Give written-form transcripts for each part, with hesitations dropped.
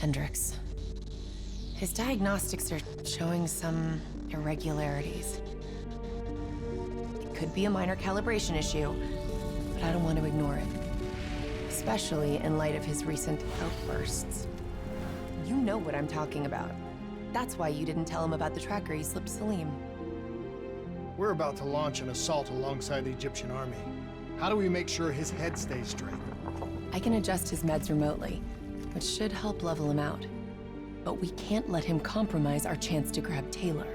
Hendricks. His diagnostics are showing some irregularities. It could be a minor calibration issue, but I don't want to ignore it. Especially in light of his recent outbursts. You know what I'm talking about. That's why you didn't tell him about the tracker he slipped Salim. We're about to launch an assault alongside the Egyptian army. How do we make sure his head stays straight? I can adjust his meds remotely, which should help level him out. But we can't let him compromise our chance to grab Taylor.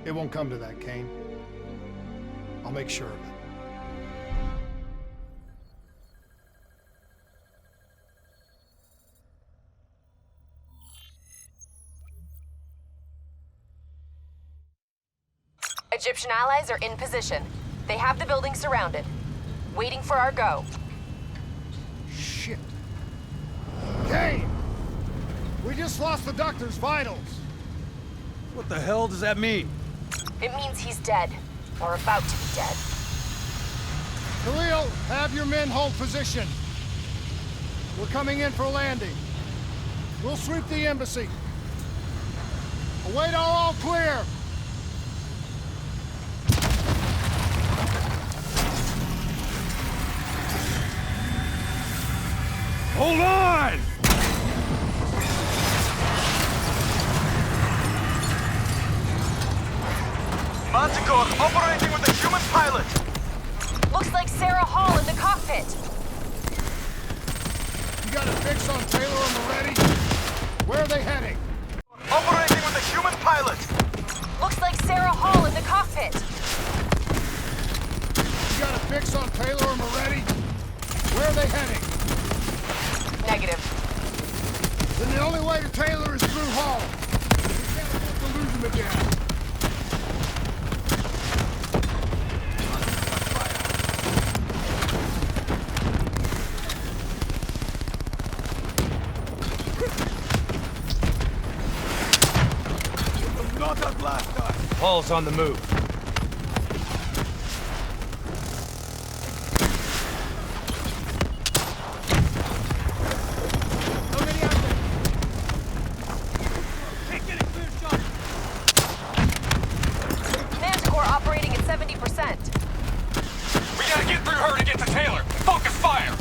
It won't come to that, Kane. I'll make sure of it. Egyptian allies are in position. They have the building surrounded. Waiting for our go. Shit. Kane! We just lost the doctor's vitals. What the hell does that mean? It means he's dead. Or about to be dead. Khalil, have your men hold position. We're coming in for landing. We'll sweep the embassy. Await all clear. Hold on! Manticore operating with a human pilot! Looks like Sarah Hall in the cockpit. You got a fix on Taylor and Moretti? Where are they heading? Operating with a human pilot! Looks like Sarah Hall in the cockpit. You got a fix on Taylor and Moretti? Where are they heading? Negative. Then the only way to Taylor is through Hall. We can't afford to lose him again. Hall's on the move. Manticore operating at 70%. We gotta get through her to get to Taylor! Focus fire!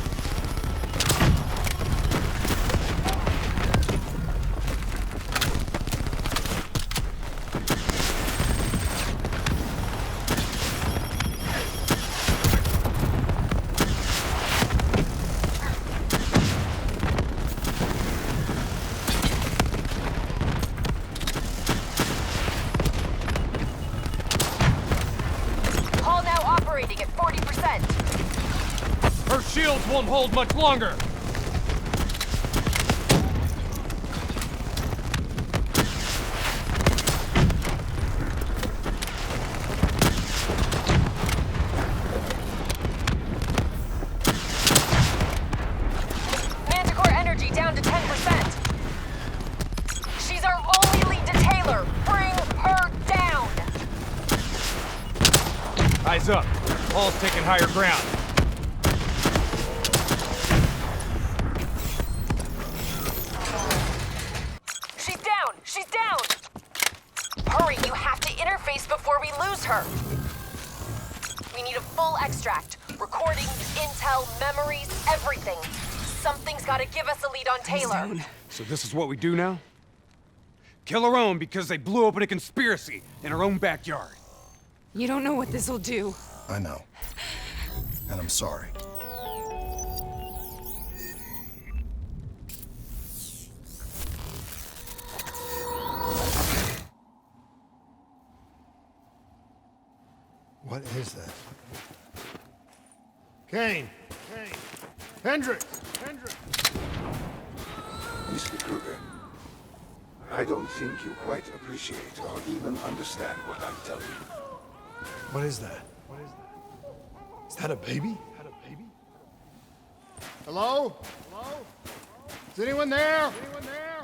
Hall now operating at 40%. Her shields won't hold much longer! Manticore energy down to 10%. She's our only lead to Taylor. Bring her down. Eyes up. Hall's taking higher ground. She's down. She's down. Hurry, you have to interface before we lose her. We need a full extract. Recordings, intel, memories, everything. Something's gotta give us a lead on Taylor. So this is what we do now? Kill her own because they blew open a conspiracy in her own backyard. You don't know what this'll do. I know. And I'm sorry. What is that? Kane! Kane! Hendricks! Hendricks! Mr. Kruger, I don't think you quite appreciate or even understand what I'm telling you. What is that? What is that? Is that a baby? Is that a baby? Hello? Hello? Is anyone there? Anyone there?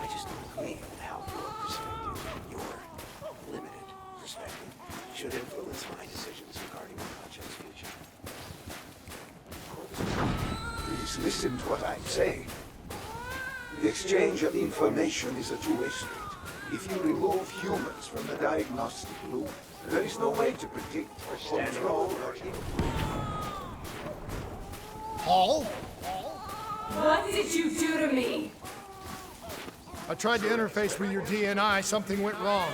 I just don't believe how your perspective, your limited perspective, should influence my decisions regarding the project's future. listen to what I'm saying. The exchange of information is a two-way street. If you remove humans from the diagnostic loop, there is no way to predict or control or influence. Paul? What did you do to me? I tried to interface with your DNI. Something went wrong.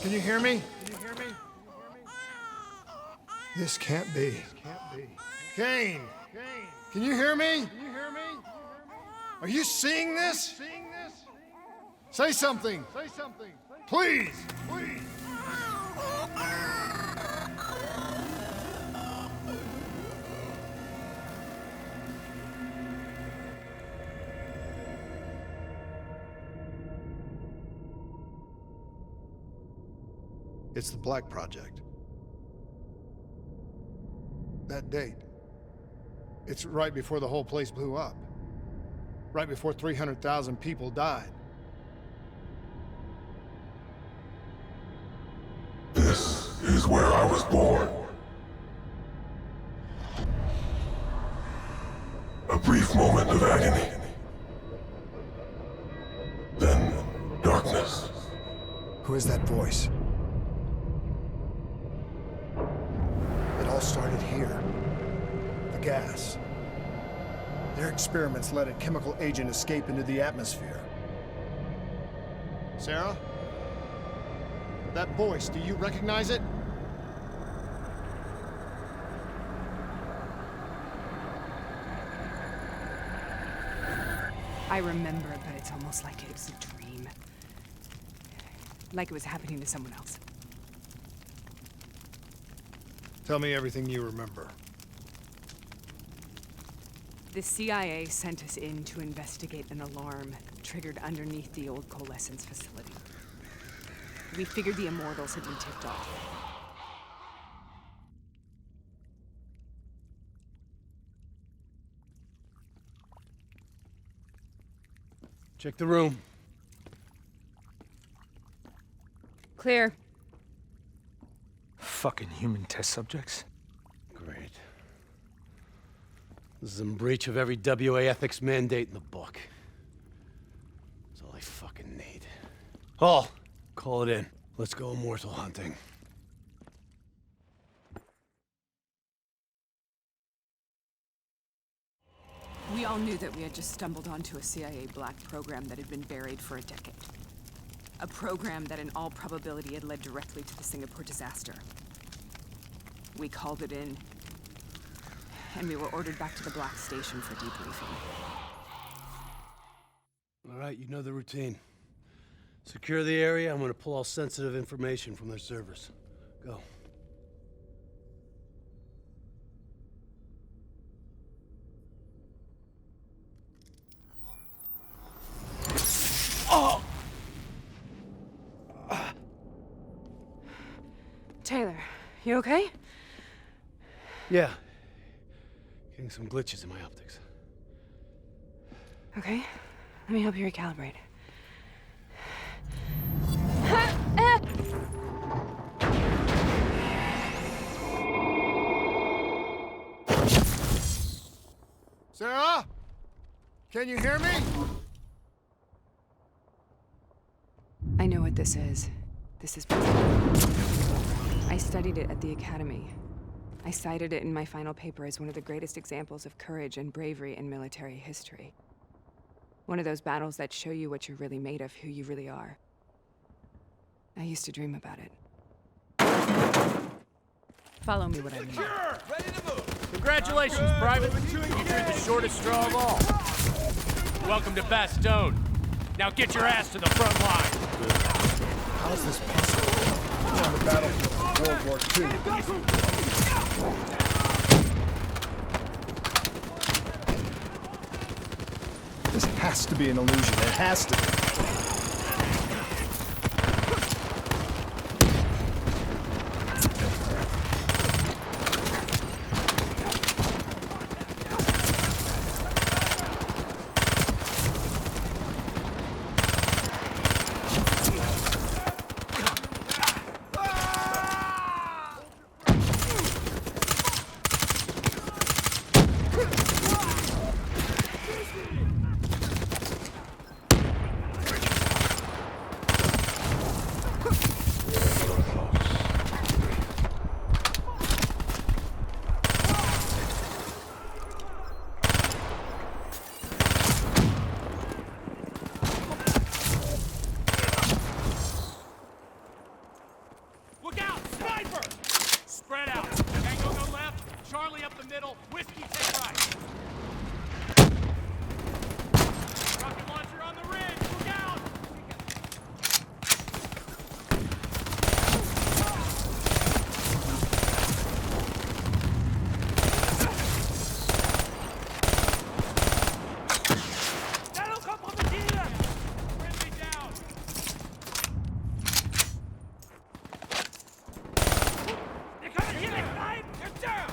Can you hear me? This can't be. Kane! Can you hear me? Are you seeing this? Say something. Please. It's the Black Project. That date. It's right before the whole place blew up. Right before 300,000 people died. This is where I was born. A brief moment of agony. Then darkness. Who is that voice? It all started here. The gas. Their experiments let a chemical agent escape into the atmosphere. Sarah? That voice, do you recognize it? I remember, but it's almost like it was a dream. Like it was happening to someone else. Tell me everything you remember. The CIA sent us in to investigate an alarm triggered underneath the old coalescence facility. We figured the Immortals had been tipped off. Check the room. Clear. Fucking human test subjects. Great. This is in breach of every WA ethics mandate in the book. That's all I fucking need. Hall, call it in. Let's go immortal hunting. We all knew that we had just stumbled onto a CIA black program that had been buried for a decade. A program that in all probability had led directly to the Singapore disaster. We called it in, and we were ordered back to the Black Station for debriefing. All right, you know the routine. Secure the area. I'm gonna pull all sensitive information from their servers. Go. Taylor, you okay? Yeah. Getting some glitches in my optics. Okay, let me help you recalibrate. Sarah? Can you hear me? I know what this is. This is... I studied it at the Academy. I cited it in my final paper as one of the greatest examples of courage and bravery in military history. One of those battles that show you what you're really made of, who you really are. I used to dream about it. Follow me what I mean. Congratulations, Private. You drew the shortest straw of all. Welcome to Bastogne. Now get your ass to the front line. How is this possible? We're on the battlefield of World War II. This has to be an illusion. It has to be. up the middle. Whiskey, take right. Rocket launcher on the ridge. Look out! Friendly down. They're coming here, they're flying. They're down.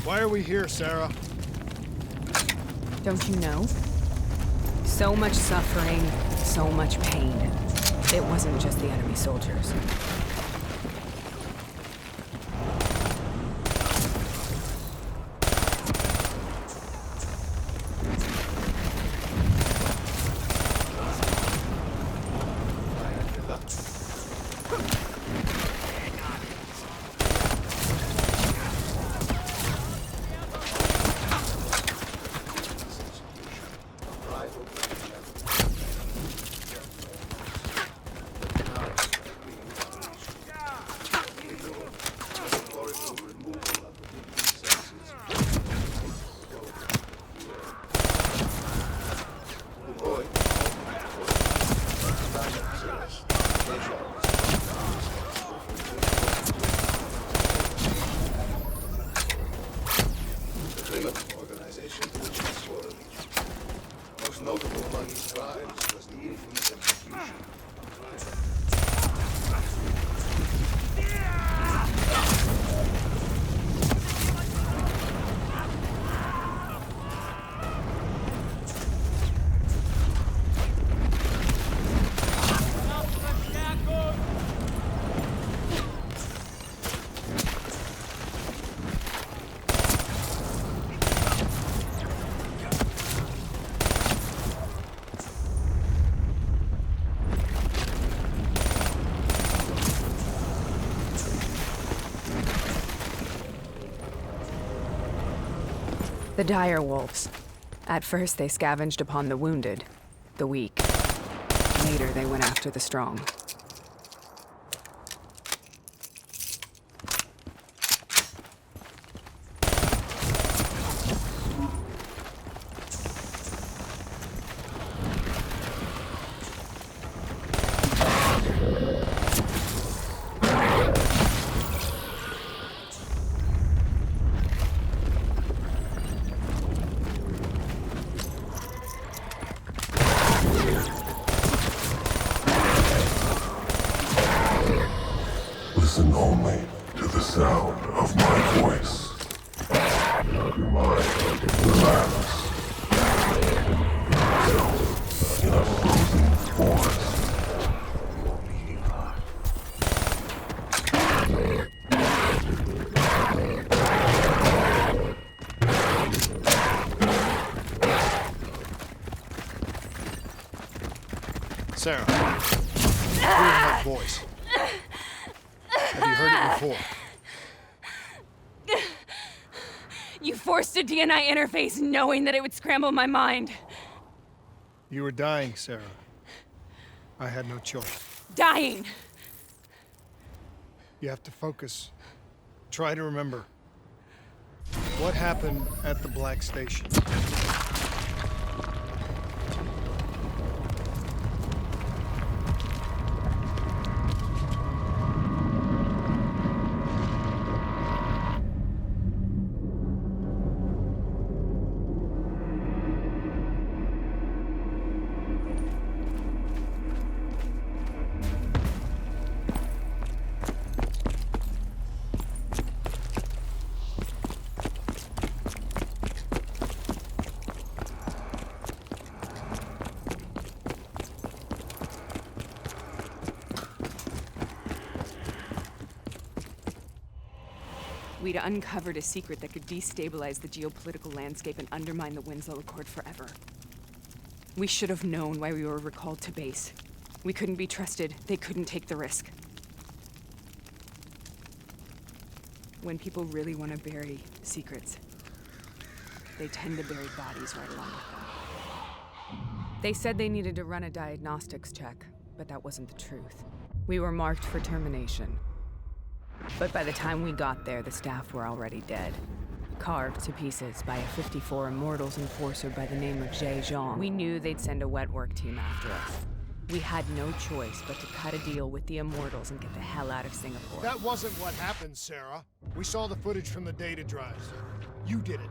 Why are we here, Sarah? Don't you know? So much suffering, so much pain. It wasn't just the enemy soldiers. Most notable among his crimes was the infamous execution. The dire wolves. At first, they scavenged upon the wounded, the weak. Later, they went after the strong. Sarah, hearing that voice. Have you heard it before? You forced a DNI interface knowing that it would scramble my mind. You were dying, Sarah. I had no choice. Dying! You have to focus. Try to remember. What happened at the Black Station? We'd uncovered a secret that could destabilize the geopolitical landscape and undermine the Winslow Accord forever. We should have known why we were recalled to base. We couldn't be trusted. They couldn't take the risk. When people really want to bury secrets, they tend to bury bodies right along with them. They said they needed to run a diagnostics check, but that wasn't the truth. We were marked for termination. But by the time we got there, the staff were already dead. Carved to pieces by a 54 Immortals enforcer by the name of Jay Zhang. We knew they'd send a wet work team after us. We had no choice but to cut a deal with the Immortals and get the hell out of Singapore. That wasn't what happened, Sarah. We saw the footage from the data drives. You did it.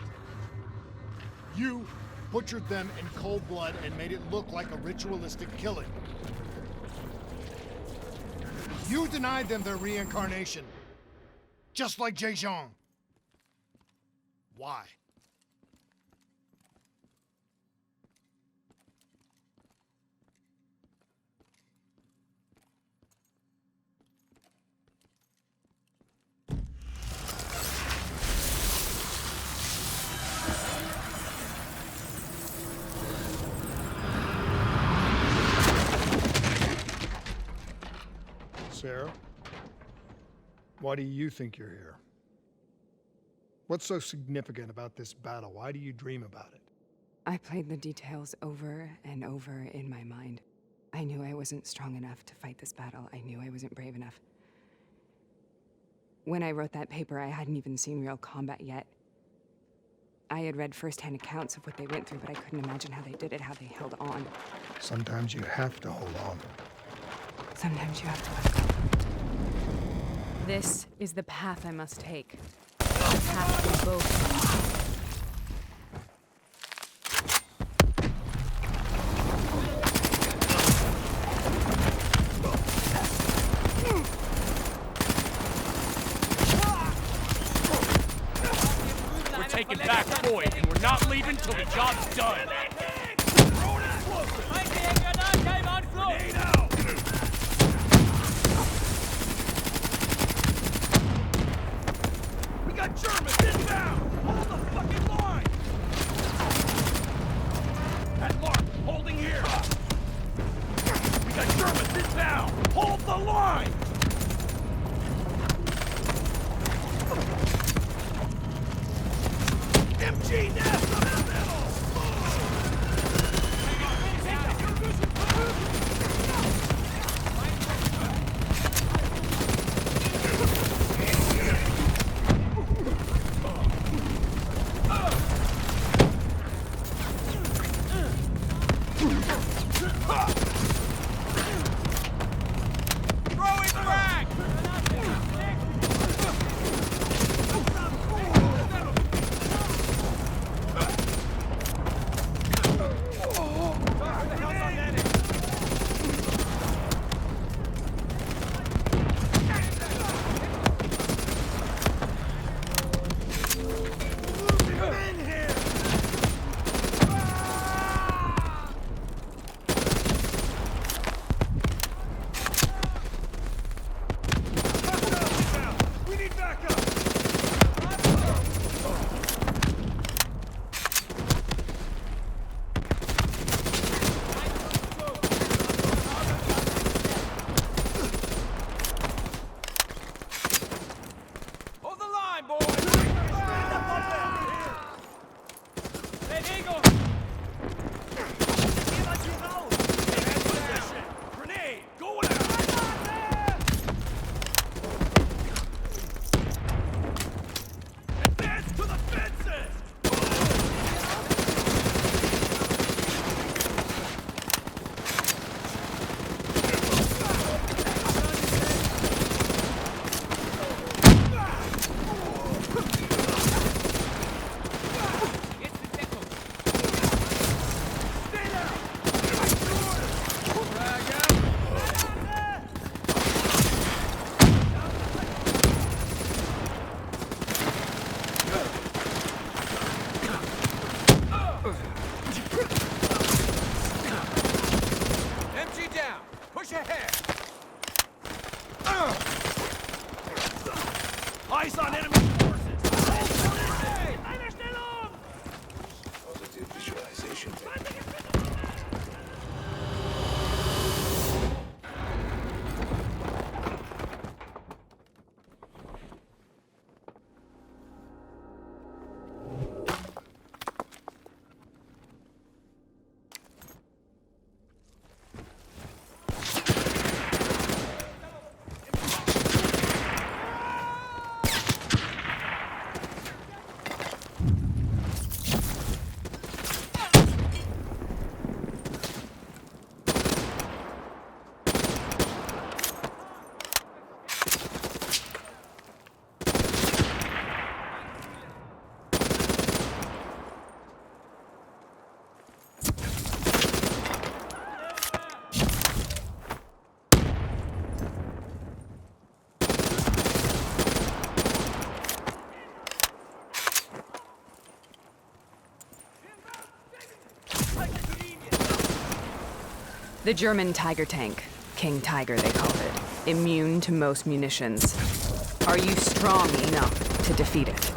You butchered them in cold blood and made it look like a ritualistic killing. You denied them their reincarnation. Just like Jay Zhang. Why? Sarah? Why do you think you're here? What's so significant about this battle? Why do you dream about it? I played the details over and over in my mind. I knew I wasn't strong enough to fight this battle. I knew I wasn't brave enough. When I wrote that paper, I hadn't even seen real combat yet. I had read firsthand accounts of what they went through, but I couldn't imagine how they did it, how they held on. Sometimes you have to hold on. Sometimes you have to let go. This is the path I must take. The path we both. We're taking back Boyd, and we're not leaving till the job's done. We got Germans inbound! Hold the fucking line! At Lark, holding here! We got Germans inbound! Hold the line! MG nest in the middle! Throwing The German Tiger tank. King Tiger, they called it. Immune to most munitions. Are you strong enough to defeat it?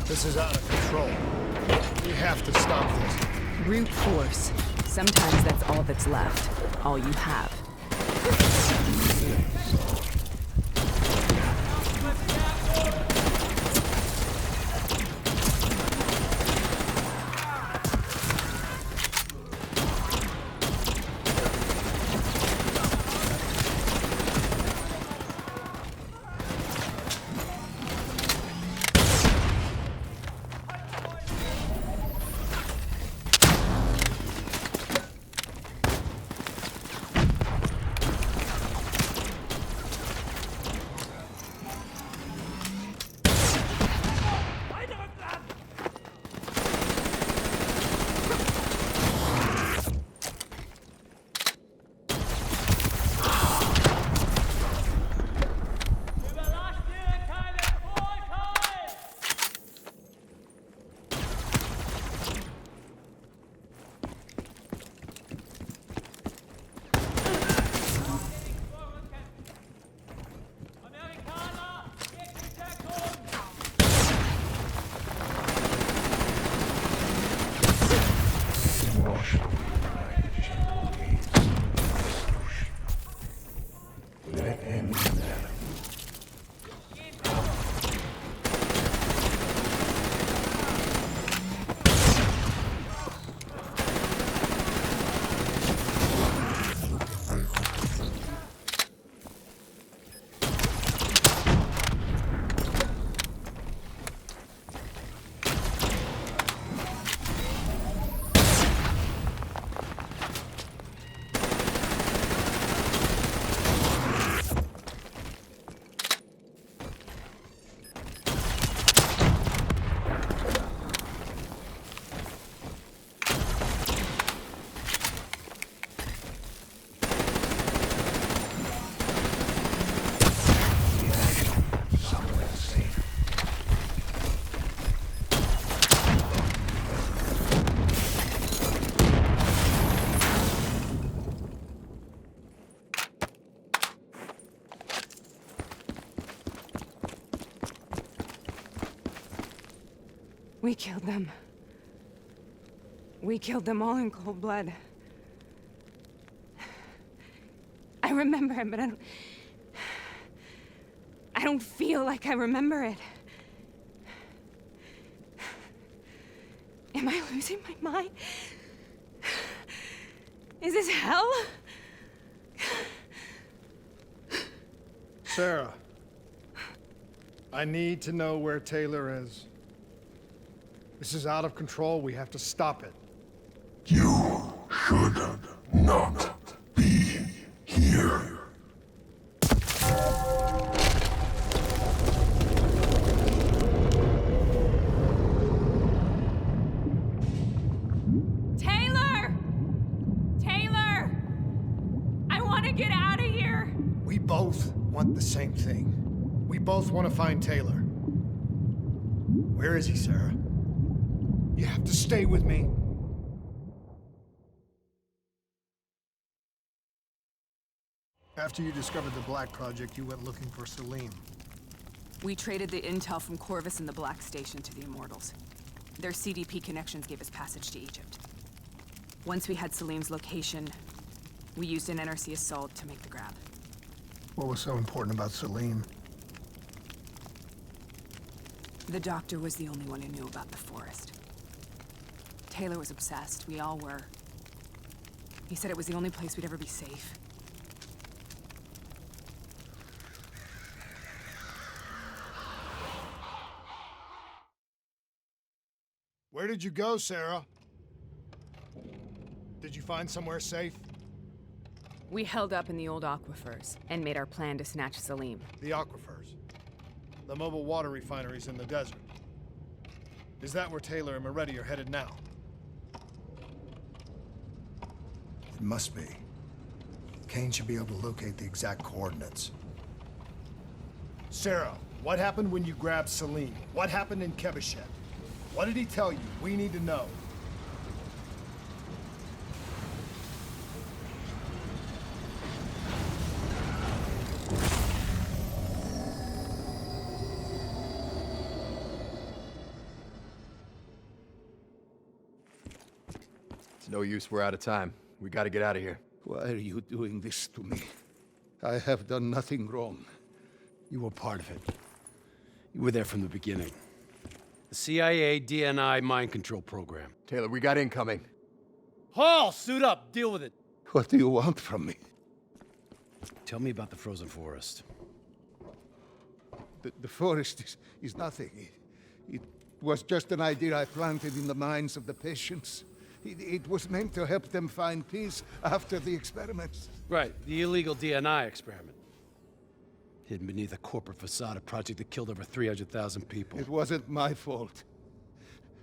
This is out of control. We have to stop this. Brute force. Sometimes that's all that's left. All you have. We killed them. We killed them all in cold blood. I remember it, but I don't feel like I remember it. Am I losing my mind? Is this hell? Sarah, I need to know where Taylor is. This is out of control. We have to stop it. You should not be here. Taylor! Taylor! I want to get out of here! We both want the same thing. We both want to find Taylor. Where is he, Sarah? You have to stay with me. After you discovered the Black Project, you went looking for Salim. We traded the intel from Corvus and the Black Station to the Immortals. Their CDP connections gave us passage to Egypt. Once we had Salim's location, we used an NRC assault to make the grab. What was so important about Salim? The doctor was the only one who knew about the forest. Taylor was obsessed. We all were. He said it was the only place we'd ever be safe. Where did you go, Sarah? Did you find somewhere safe? We held up in the old aquifers and made our plan to snatch Salim. The aquifers. The mobile water refineries in the desert. Is that where Taylor and Moretti are headed now? It must be. Kane should be able to locate the exact coordinates. Sarah, what happened when you grabbed Salim? What happened in Kebashet? What did he tell you? We need to know. It's no use, we're out of time. We gotta get out of here. Why are you doing this to me? I have done nothing wrong. You were part of it. You were there from the beginning. The CIA, DNI, mind control program. Taylor, we got incoming. Hall, suit up, deal with it. What do you want from me? Tell me about the frozen forest. The forest is nothing. It was just an idea I planted in the minds of the patients. It was meant to help them find peace after the experiments. Right, the illegal DNI experiment. Hidden beneath a corporate facade, a project that killed over 300,000 people. It wasn't my fault.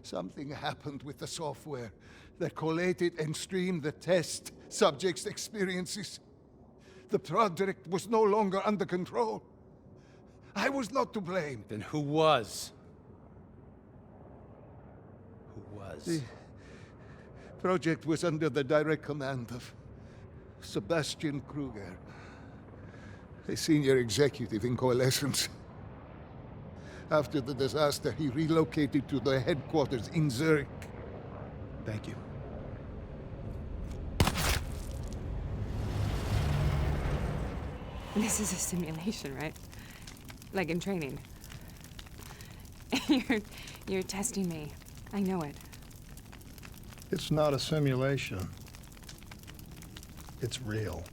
Something happened with the software that collated and streamed the test subjects' experiences. The project was no longer under control. I was not to blame. Then who was? Who was? The project was under the direct command of Sebastian Kruger, a senior executive in Coalescence. After the disaster, he relocated to the headquarters in Zurich. Thank you. This is a simulation, right? Like in training. You're testing me. I know it. It's not a simulation. It's real.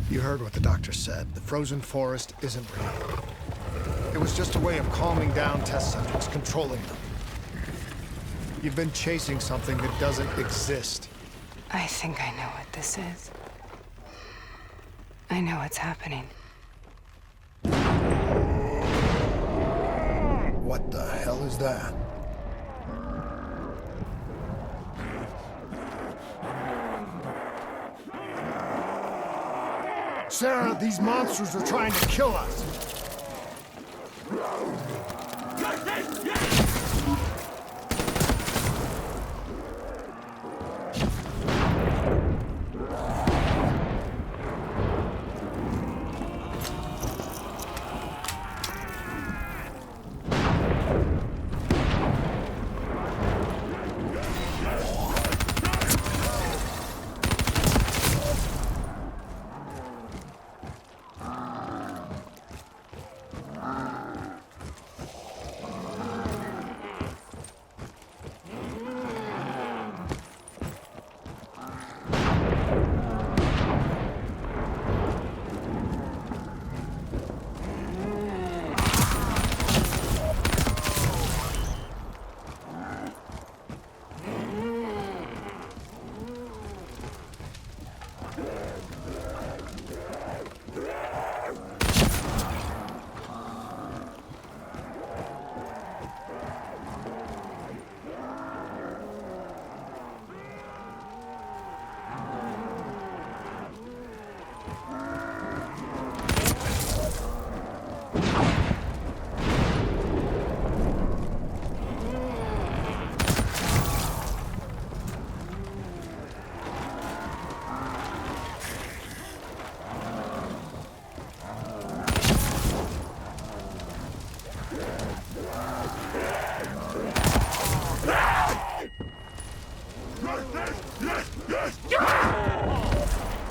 You heard what the doctor said. The frozen forest isn't real. It was just a way of calming down test subjects, controlling them. You've been chasing something that doesn't exist. I think I know what this is. I know what's happening. What the hell is that? Sarah, these monsters are trying to kill us!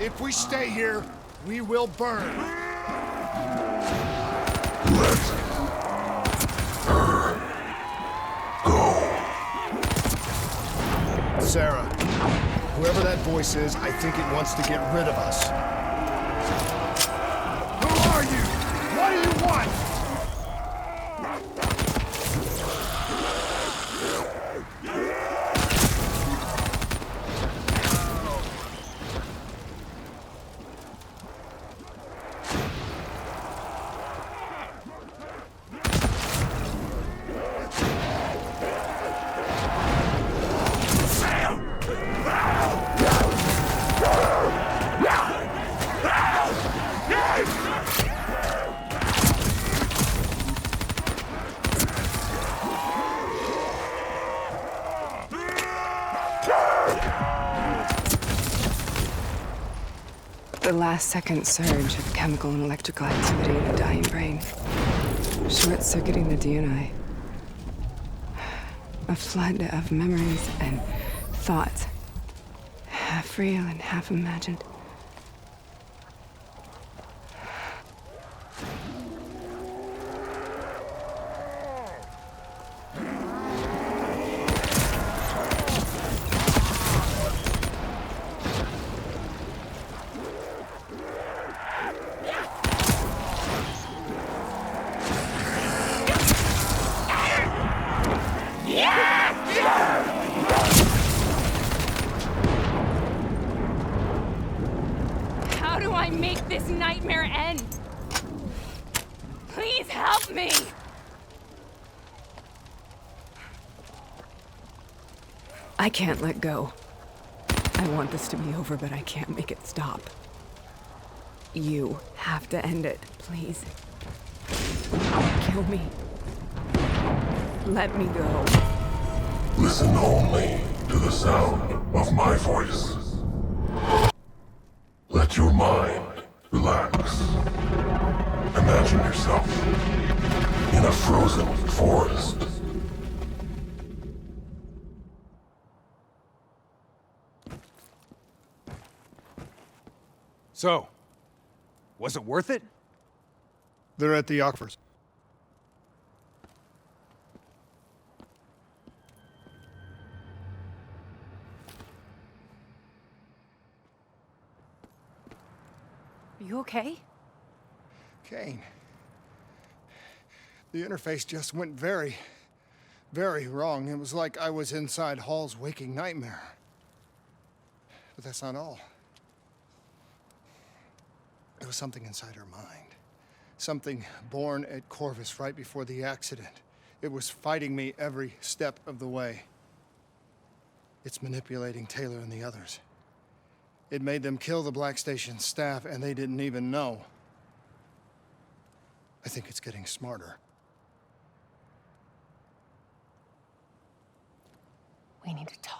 If we stay here, we will burn. Let's go. Sarah, whoever that voice is, I think it wants to get rid of us. Who are you? What do you want? The last-second surge of chemical and electrical activity in a dying brain. Short-circuiting the DNI. A flood of memories and thoughts. Half real and half imagined. How do I make this nightmare end? Please help me! I can't let go. I want this to be over, but I can't make it stop. You have to end it, please. Kill me. Let me go. Listen only to the sound of my voice. Let your mind relax. Imagine yourself in a frozen forest. So, was it worth it? They're at the aquifers. Are you okay? Kane. The interface just went very, very wrong. It was like I was inside Hall's waking nightmare. But that's not all. There was something inside her mind. Something born at Corvus right before the accident. It was fighting me every step of the way. It's manipulating Taylor and the others. It made them kill the Black Station staff, and they didn't even know. I think it's getting smarter. We need to talk.